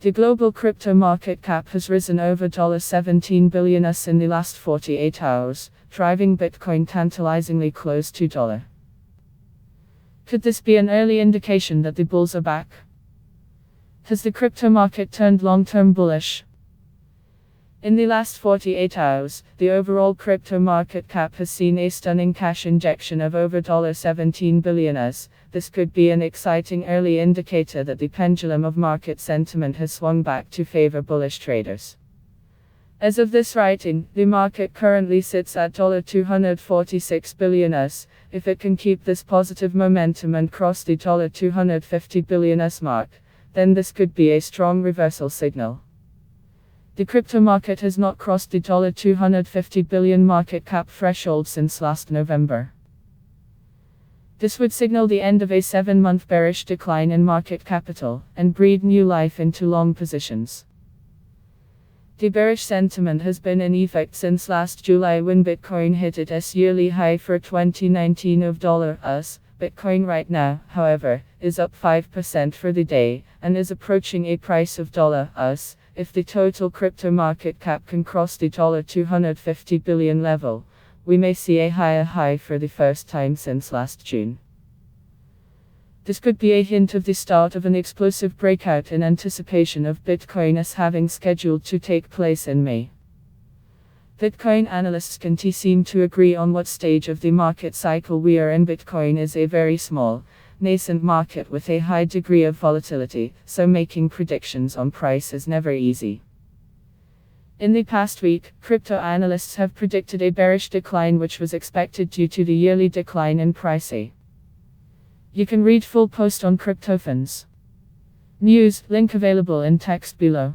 The global crypto market cap has risen over $17 billion in the last 48 hours, driving Bitcoin tantalizingly close to $1. Could this be an early indication that the bulls are back? Has the crypto market turned long-term bullish? In the last 48 hours, the overall crypto market cap has seen a stunning cash injection of over $17 billion. This could be an exciting early indicator that the pendulum of market sentiment has swung back to favor bullish traders. As of this writing, the market currently sits at $246 billion. If it can keep this positive momentum and cross the $250 billion mark, then this could be a strong reversal signal. The crypto market has not crossed the $250 billion market cap threshold since last November. This would signal the end of a 7-month bearish decline in market capital, and breathe new life into long positions. The bearish sentiment has been in effect since last July when Bitcoin hit its yearly high for 2019 of $US. Bitcoin right now, however, is up 5% for the day, and is approaching a price of $US. If the total crypto market cap can cross the $250 billion level, we may see a higher high for the first time since last June. This could be a hint of the start of an explosive breakout in anticipation of Bitcoin as having scheduled to take place in May. Bitcoin analysts can seem to agree on what stage of the market cycle we are in. Bitcoin is a very small, nascent market with a high degree of volatility, so making predictions on price is never easy. In the past week, crypto analysts have predicted a bearish decline which was expected due to the yearly decline in price. You can read full post on CryptoFans News, link available in text below.